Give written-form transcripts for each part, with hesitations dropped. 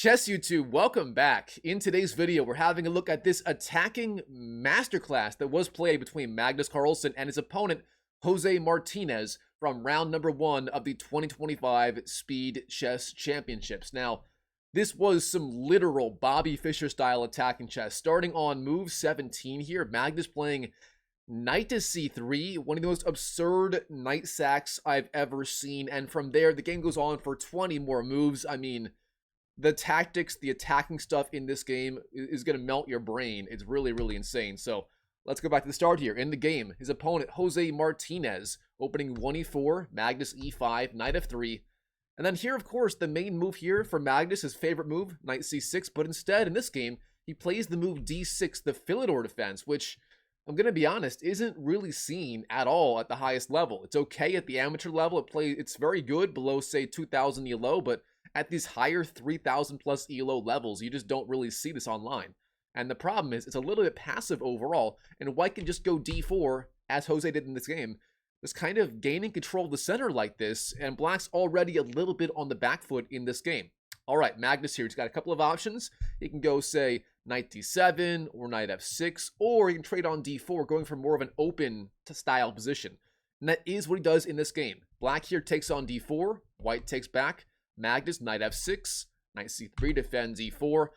Chess YouTube, welcome back. In today's video, we're having a look at this attacking masterclass that was played between Magnus Carlsen and his opponent, Jose Martinez, from round number 1 of the 2025 Speed Chess Championships. Now, this was some literal Bobby Fischer style attacking chess. Starting on move 17 here, Magnus playing knight to c3, one of the most absurd knight sacks I've ever seen. And from there, the game goes on for 20 more moves. I mean, the tactics, the attacking stuff in this game is going to melt your brain. It's really, really insane. So let's go back to the start here. In the game, his opponent, Jose Martinez, opening 1e4, Magnus e5, knight f3. And then here, of course, the main move here for Magnus, his favorite move, knight c6. But instead, in this game, he plays the move d6, the Philidor Defense, which, I'm going to be honest, isn't really seen at all at the highest level. It's okay at the amateur level. It's very good below, say, 2,000 ELO, but at these higher 3,000 plus ELO levels, you just don't really see this online. And the problem is, it's a little bit passive overall, and white can just go d4, as Jose did in this game, just kind of gaining control of the center like this, and black's already a little bit on the back foot in this game. All right, Magnus here, he's got a couple of options. He can go, say, knight d7, or knight f6, or he can trade on d4, going for more of an open style position. And that is what he does in this game. Black here takes on d4, white takes back, Magnus, knight f6, knight c3, defends e4.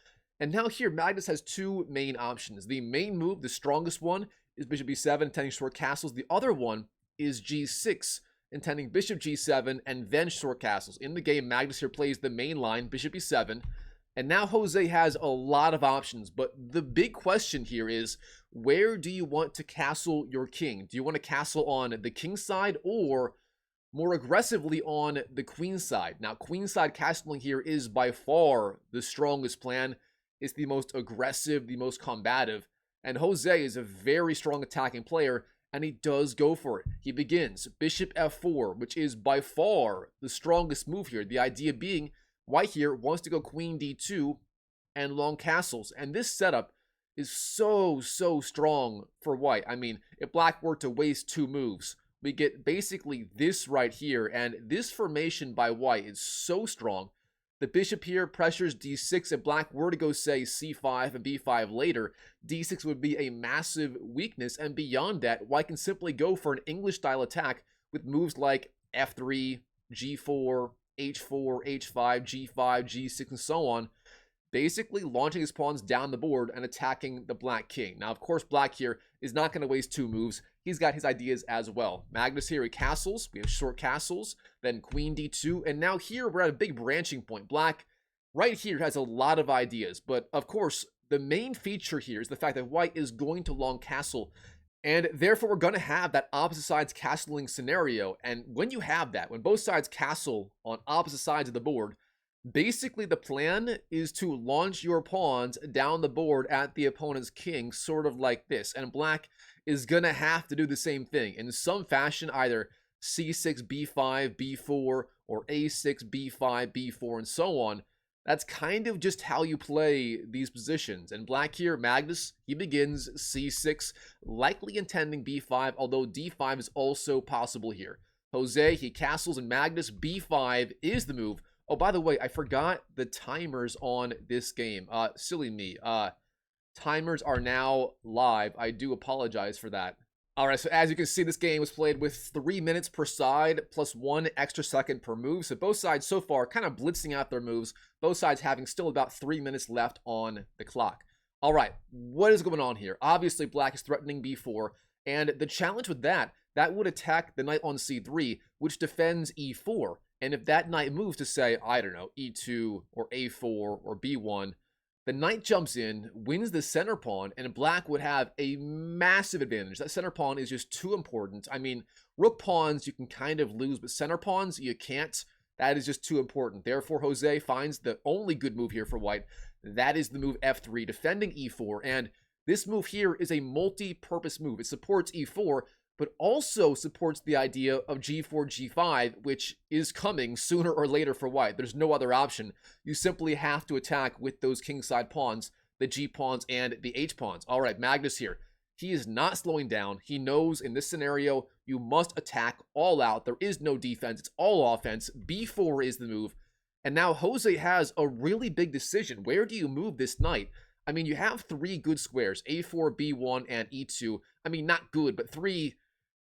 And now here, Magnus has two main options. The main move, the strongest one, is bishop b7, intending short castles. The other one is g6, intending bishop g7 and then short castles. In the game, Magnus here plays the main line, bishop e7. And now Jose has a lot of options. But the big question here is, where do you want to castle your king? Do you want to castle on the king side or more aggressively on the queen side? Now, queen side castling here is by far the strongest plan. It's the most aggressive, the most combative. And Jose is a very strong attacking player, and he does go for it. He begins bishop f4, which is by far the strongest move here. The idea being, white here wants to go queen d2 and long castles. And this setup is so strong for white. I mean, if black were to waste two moves, we get basically this right here, and this formation by white is so strong. The bishop here pressures d6. If black were to go, say, c5 and b5 later, d6 would be a massive weakness, and beyond that, white can simply go for an English-style attack with moves like f3, g4, h4, h5, g5, g6, and so on, basically launching his pawns down the board and attacking the black king. Now, of course, black here is not going to waste two moves. He's got his ideas as well. Magnus here, he castles. We have short castles, then queen d2, and now here we're at a big branching point. Black right here has a lot of ideas, but of course, the main feature here is the fact that white is going to long castle, and therefore we're going to have that opposite sides castling scenario. And when you have that, when both sides castle on opposite sides of the board, basically the plan is to launch your pawns down the board at the opponent's king, sort of like this. And black is going to have to do the same thing in some fashion, either c6, b5, b4, or a6, b5, b4, and so on. That's kind of just how you play these positions. And black here, Magnus, he begins c6, likely intending b5, although d5 is also possible here. Jose, he castles, and Magnus, b5 is the move. Oh, by the way, I forgot the timers on this game. Silly me. Timers are now live. I do apologize for that. All right, so as you can see, this game was played with 3 minutes per side, plus 1 extra second per move. So both sides so far kind of blitzing out their moves, both sides having still about 3 minutes left on the clock. All right, what is going on here? Obviously, black is threatening b4, and the challenge with that would attack the knight on c3, which defends e4. And if that knight moves to, say, I don't know, e2 or a4 or b1, the knight jumps in, wins the center pawn, and black would have a massive advantage. That center pawn is just too important. I mean, rook pawns you can kind of lose, but center pawns you can't. That is just too important. Therefore, Jose finds the only good move here for white. That is the move f3, defending e4. And this move here is a multi-purpose move. It supports e4, but also supports the idea of g4, g5, which is coming sooner or later for white. There's no other option. You simply have to attack with those kingside pawns, the g pawns and the h pawns. All right, Magnus here. He is not slowing down. He knows in this scenario, you must attack all out. There is no defense. It's all offense. b4 is the move. And now Jose has a really big decision. Where do you move this knight? I mean, you have three good squares, a4, b1, and e2. I mean, not good, but three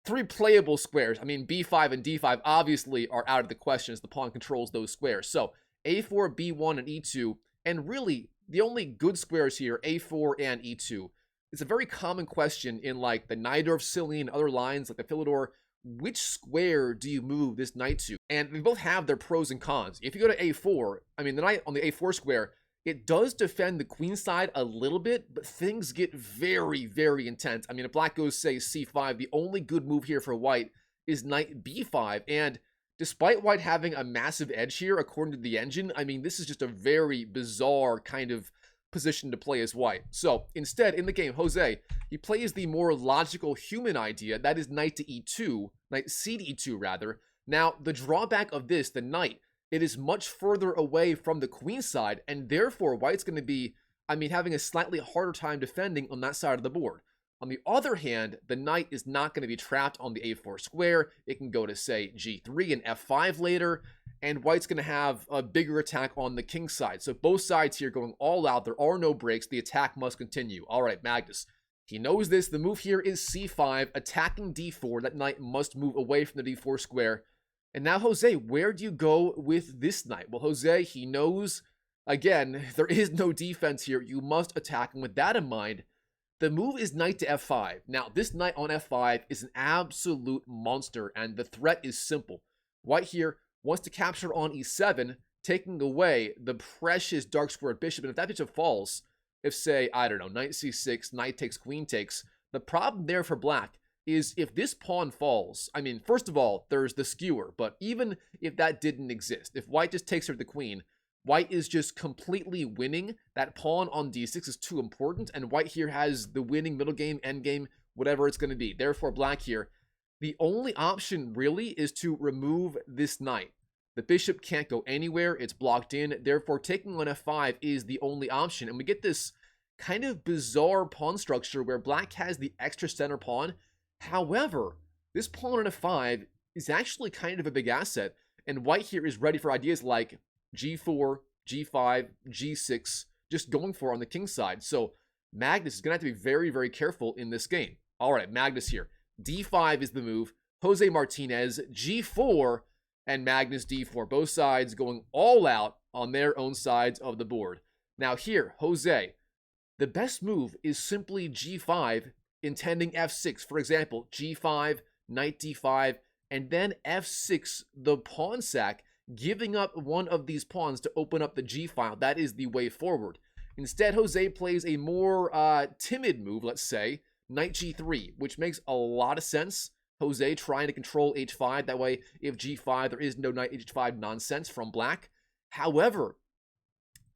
playable squares. I mean, b5 and d5 obviously are out of the question as the pawn controls those squares. So a4, b1, and e2, and really the only good squares here, a4 and e2. It's a very common question in like the Najdorf Silly and other lines like the Philidor. Which square do you move this knight to? And they both have their pros and cons. If you go to a4, I mean, the knight on the a4 square, it does defend the queen side a little bit, but things get very, very intense. I mean, if black goes, say, c5, the only good move here for white is knight b5. And despite white having a massive edge here, according to the engine, I mean, this is just a very bizarre kind of position to play as white. So instead, in the game, Jose, he plays the more logical human idea, that is knight to e2, knight c to e2 rather. Now, the drawback of this, the knight, it is much further away from the queen side, and therefore white's going to be, I mean, having a slightly harder time defending on that side of the board. On the other hand, the knight is not going to be trapped on the a4 square. It can go to, say, g3 and f5 later, and white's going to have a bigger attack on the king side. So both sides here going all out. There are no breaks. The attack must continue. All right, Magnus. He knows this. The move here is c5, attacking d4. That knight must move away from the d4 square. And now, Jose, where do you go with this knight? Well, Jose, he knows, again, there is no defense here. You must attack. And with that in mind, the move is knight to f5. Now, this knight on f5 is an absolute monster, and the threat is simple. White here wants to capture on e7, taking away the precious dark squared bishop. And if that bishop falls, if, say, I don't know, knight c6, knight takes, queen takes, the problem there for black is if this pawn falls, I mean, first of all, there's the skewer, but even if that didn't exist, if white just takes her to the queen, white is just completely winning. That pawn on d6 is too important, and white here has the winning middle game, end game, whatever it's going to be. Therefore, black here, the only option really is to remove this knight. The bishop can't go anywhere. It's blocked in. Therefore, taking on f5 is the only option. And we get this kind of bizarre pawn structure where black has the extra center pawn. However, this pawn on f5 is actually kind of a big asset, and white here is ready for ideas like g4, g5, g6, just going for on the king side. So Magnus is going to have to be very, very careful in this game. All right, Magnus here. d5 is the move. Jose Martinez, g4, and Magnus d4. Both sides going all out on their own sides of the board. Now here, Jose, the best move is simply g5, intending f6. For example, g5, knight d5, and then f6, the pawn sack, giving up one of these pawns to open up the g file. That is the way forward. Instead, Jose plays a more timid move, let's say, knight g3, which makes a lot of sense. Jose trying to control h5. That way, if g5, there is no knight h5 nonsense from black. However,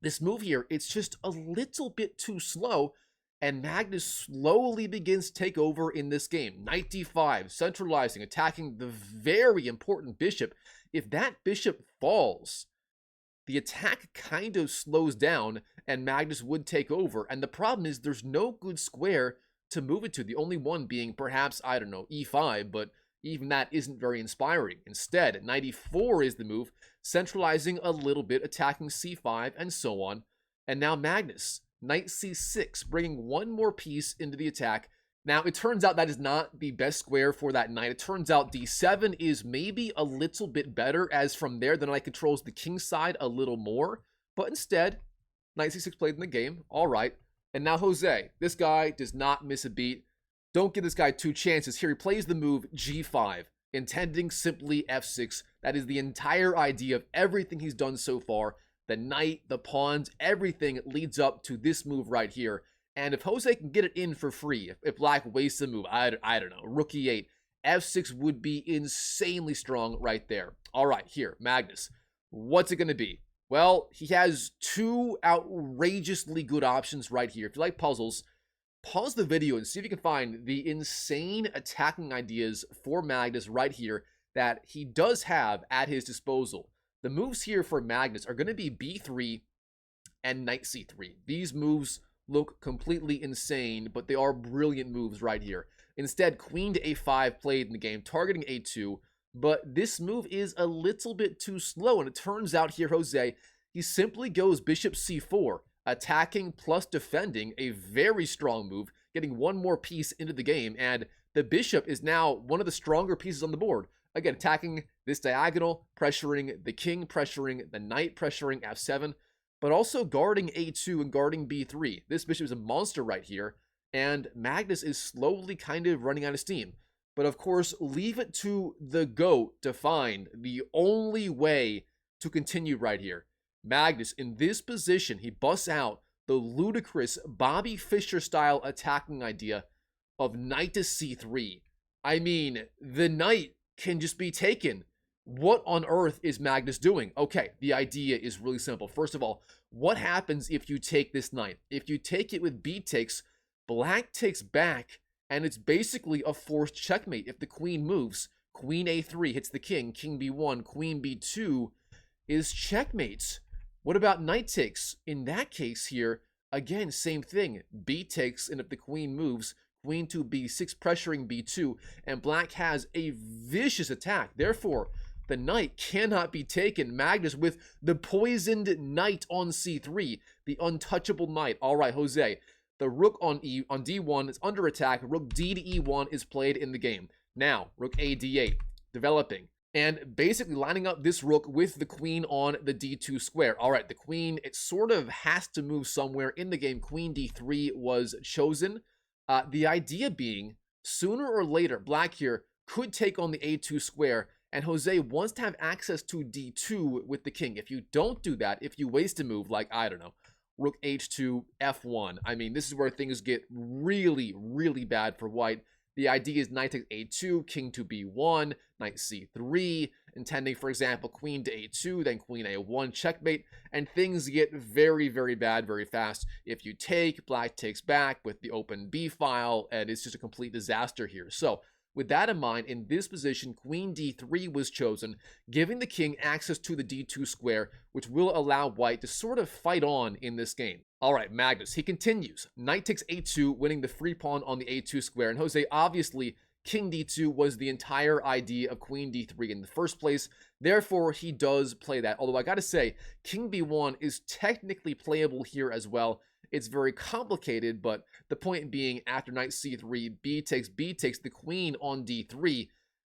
this move here, it's just a little bit too slow, and Magnus slowly begins to take over in this game. Knight d5, centralizing, attacking the very important bishop. If that bishop falls, the attack kind of slows down, and Magnus would take over. And the problem is there's no good square to move it to. The only one being perhaps, I don't know, e5, but even that isn't very inspiring. Instead, knight e4 is the move, centralizing a little bit, attacking c5, and so on. And now Magnus, knight c6, bringing one more piece into the attack. Now, it turns out that is not the best square for that knight. It turns out d7 is maybe a little bit better, as from there, the knight controls the king side a little more. But instead, knight c6 played in the game. All right. And now Jose, this guy does not miss a beat. Don't give this guy two chances. Here he plays the move g5, intending simply f6. That is the entire idea of everything he's done so far. The knight, the pawns, everything leads up to this move right here. And if Jose can get it in for free, if black wastes a move, I don't know, rook e8, f6 would be insanely strong right there. All right, here, Magnus. What's it going to be? Well, he has two outrageously good options right here. If you like puzzles, pause the video and see if you can find the insane attacking ideas for Magnus right here that he does have at his disposal. The moves here for Magnus are going to be b3 and knight c3. These moves look completely insane, but they are brilliant moves right here. Instead, queen to a5 played in the game, targeting a2, but this move is a little bit too slow, and it turns out here, Jose, he simply goes bishop c4, attacking plus defending, a very strong move, getting one more piece into the game, and the bishop is now one of the stronger pieces on the board. Again, attacking this diagonal, pressuring the king, pressuring the knight, pressuring f7, but also guarding a2 and guarding b3. This bishop is a monster right here, and Magnus is slowly kind of running out of steam. But of course, leave it to the GOAT to find the only way to continue right here. Magnus, in this position, he busts out the ludicrous Bobby Fischer style attacking idea of knight to c3. I mean, the knight can just be taken. What on earth is Magnus doing? Okay, the idea is really simple. First of all, what happens if you take this knight? If you take it with b takes, black takes back, and it's basically a forced checkmate. If the queen moves, queen a3 hits the king, king b1, queen b2 is checkmates. What about knight takes? In that case here, again, same thing. B takes, and if the queen moves, queen to b6 pressuring b2, and black has a vicious attack. Therefore, the knight cannot be taken. Magnus with the poisoned knight on c3, the untouchable knight. All right, Jose. The rook on d1 is under attack. Rook d to e1 is played in the game. Now, rook a d8, developing. And basically lining up this rook with the queen on the d2 square. All right, the queen, it sort of has to move somewhere in the game. Queen d3 was chosen. The idea being, sooner or later, black here could take on the a2 square, and Jose wants to have access to d2 with the king. If you don't do that, if you waste a move like, I don't know, rook h2, f1. I mean, this is where things get really, really bad for white. The idea is knight takes a2, king to b1, knight c3, intending, for example, queen to a2, then queen a1, checkmate, and things get very, very bad very fast. If you take, black takes back with the open b file, and it's just a complete disaster here. So, with that in mind, in this position, queen d3 was chosen, giving the king access to the d2 square, which will allow white to sort of fight on in this game. All right, Magnus, he continues. Knight takes a2, winning the free pawn on the a2 square. And Jose, obviously, king d2 was the entire idea of queen d3 in the first place. Therefore, he does play that. Although I gotta say, king b1 is technically playable here as well. It's very complicated, but the point being, after knight c3, b takes, the queen on d3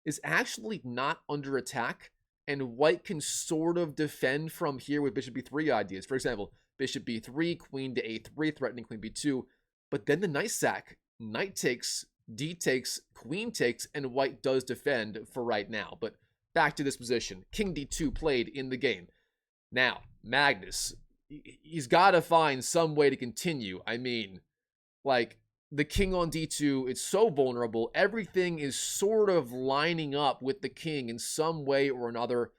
is actually not under attack, and white can sort of defend from here with bishop b3 ideas. For example, bishop b3, queen to a3, threatening queen b2, but then the knight sack, knight takes, d takes, queen takes, and white does defend for right now. But back to this position, king d2 played in the game. Now, Magnus, he's got to find some way to continue. I mean, like, the king on d2, it's so vulnerable. Everything is sort of lining up with the king in some way or another.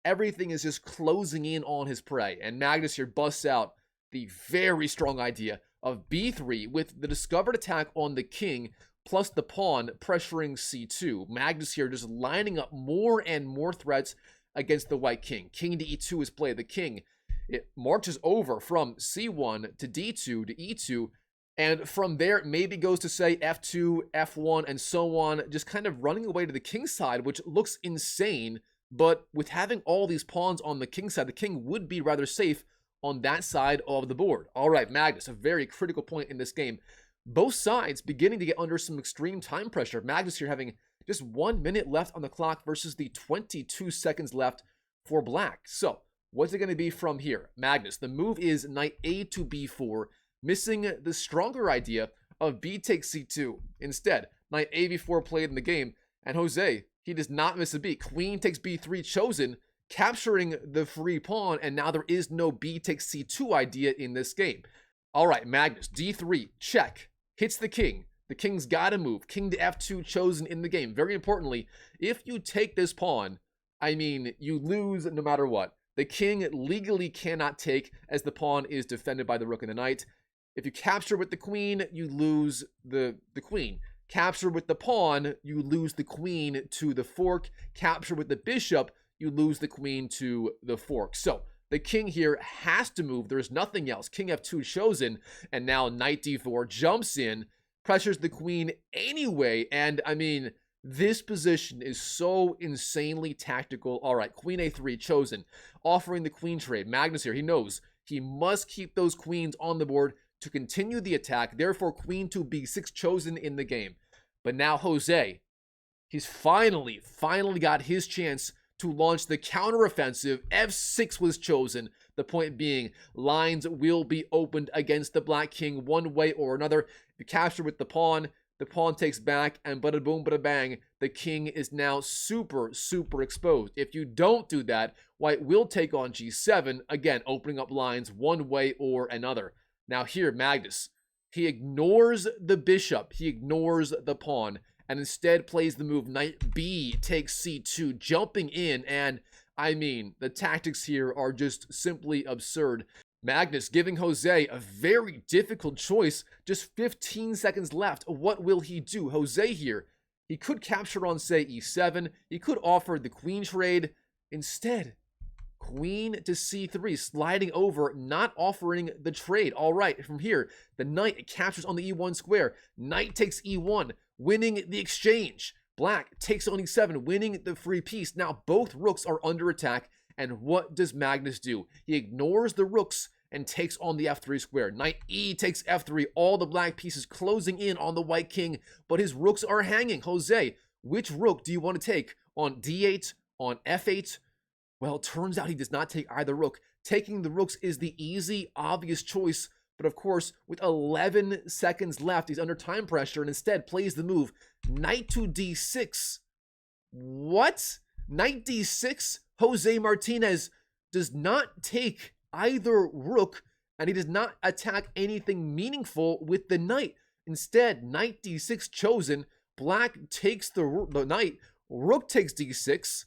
Everything is just closing in on his prey. And Magnus here busts out the very strong idea of b3 with the discovered attack on the king plus the pawn pressuring c2. Magnus here just lining up more and more threats against the white king. King to e2 is played. The king, it marches over from c1 to d2 to e2, and from there it maybe goes to, say, f2, f1, and so on, just kind of running away to the king's side, which looks insane, but with having all these pawns on the king's side, the king would be rather safe on that side of the board. All right, Magnus, a very critical point in this game. Both sides beginning to get under some extreme time pressure. Magnus here having just 1 minute left on the clock versus the 22 seconds left for black. So, what's it going to be from here? Magnus, the move is knight a to b4, missing the stronger idea of b takes c2. Instead, knight a b4 played in the game, and Jose, he does not miss a beat. Queen takes b3 chosen, capturing the free pawn, and now there is no b takes c2 idea in this game. All right, Magnus, d3, check, hits the king. The king's got to move. King to f2 chosen in the game. Very importantly, if you take this pawn, I mean, you lose no matter what. The king legally cannot take, as the pawn is defended by the rook and the knight. If you capture with the queen, you lose the queen. Capture with the pawn, you lose the queen to the fork. Capture with the bishop, you lose the queen to the fork. So, the king here has to move. There's nothing else. King f2 chosen, and now knight d4 jumps in, pressures the queen anyway, and I mean, This position is so insanely tactical. All right, queen a3 chosen, offering the queen trade. Magnus here, he knows he must keep those queens on the board to continue the attack. Therefore, queen to b6 chosen in the game. But now Jose, he's finally got his chance to launch the counteroffensive. f6 was chosen. The point being, lines will be opened against the black king one way or another. If you capture with the pawn takes back, and bada boom, bada bang, the king is now super exposed. If you don't do that, white will take on g7, again, opening up lines one way or another. Now here, Magnus, he ignores the bishop, he ignores the pawn, and instead plays the move knight b takes c2, jumping in, and I mean, the tactics here are just simply absurd. Magnus giving Jose a very difficult choice. Just 15 seconds left. What will he do? Jose here, he could capture on, say, e7. He could offer the queen trade. Instead, queen to c3, sliding over, not offering the trade. All right, from here, the knight captures on the e1 square. Knight takes e1, winning the exchange. Black takes on e7, winning the free piece. Now both rooks are under attack. And what does Magnus do? He ignores the rooks and takes on the f3 square. Knight e takes f3, all the black pieces closing in on the white king, but his rooks are hanging. Jose, which rook do you want to take? On d8, on f8? Well, it turns out he does not take either rook. Taking the rooks is the easy, obvious choice, but of course, with 11 seconds left, he's under time pressure and instead plays the move knight to d6. What? Knight d6? Jose Martinez does not take either rook, and he does not attack anything meaningful with the knight. Instead, knight d6 chosen. Black takes the knight. Rook takes d6.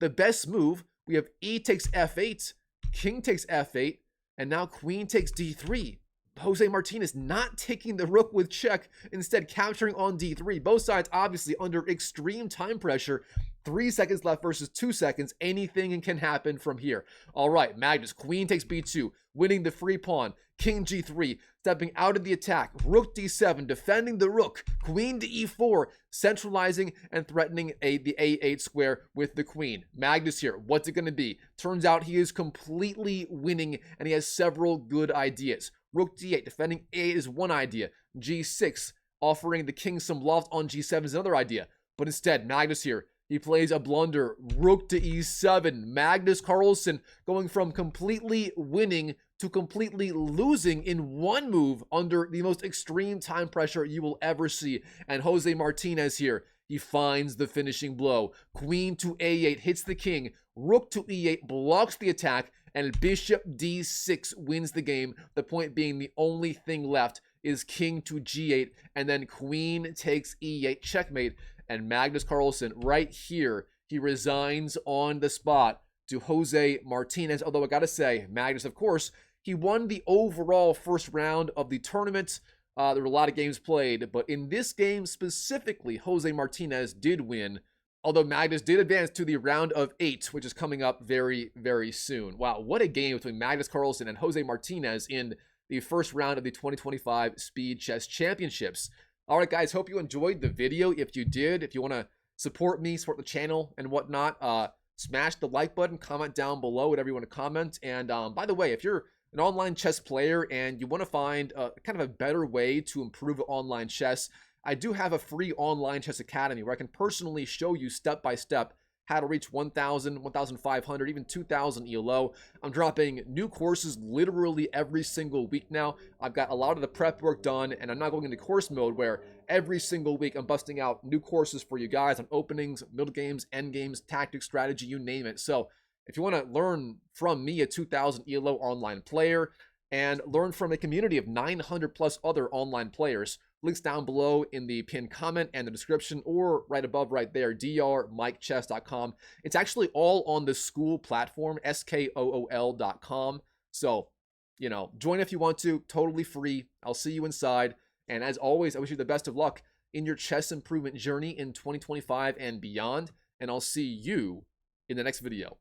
The best move, we have e takes f8, king takes f8, and now queen takes d3. Jose Martinez not taking the rook with check, instead capturing on d3. Both sides obviously under extreme time pressure. 3 seconds left versus 2 seconds. Anything can happen from here. All right, Magnus, queen takes b2, winning the free pawn. King g3, stepping out of the attack. Rook d7, defending the rook. Queen to e4, centralizing and threatening the a8 square with the queen. Magnus here, what's it going to be? Turns out he is completely winning, and he has several good ideas. Rook d8, defending a8 is one idea. g6, offering the king some loft on g7 is another idea. But instead, Magnus here, he plays a blunder. Rook to e7. Magnus Carlsen going from completely winning to completely losing in one move under the most extreme time pressure you will ever see. And Jose Martinez here, he finds the finishing blow. Queen to a8 hits the king. Rook to e8 blocks the attack. And bishop d6 wins the game. The point being, the only thing left is king to g8. And then queen takes e8, checkmate. And Magnus Carlsen, right here, he resigns on the spot to Jose Martinez. Although I gotta say, Magnus, of course, he won the overall first round of the tournament. There were a lot of games played, but in this game specifically, Jose Martinez did win. Although Magnus did advance to the round of 8, which is coming up very, very soon. Wow, what a game between Magnus Carlsen and Jose Martinez in the first round of the 2025 Speed Chess Championships. All right, guys, hope you enjoyed the video. If you did, if you want to support me, support the channel and whatnot, smash the like button, comment down below whatever you want to comment. And by the way, if you're an online chess player and you want to find kind of a better way to improve online chess, I do have a free online chess academy where I can personally show you step by step how to reach 1,000, 1,500, even 2,000 ELO. I'm dropping new courses literally every single week now. I've got a lot of the prep work done, and I'm not going into course mode where every single week I'm busting out new courses for you guys on openings, middle games, end games, tactics, strategy, you name it. So if you want to learn from me, a 2,000 ELO online player, and learn from a community of 900 plus other online players, links down below in the pinned comment and the description, or right above right there, drmikechess.com. It's actually all on the school platform, skool.com. So, you know, join if you want to, totally free. I'll see you inside. And as always, I wish you the best of luck in your chess improvement journey in 2025 and beyond. And I'll see you in the next video.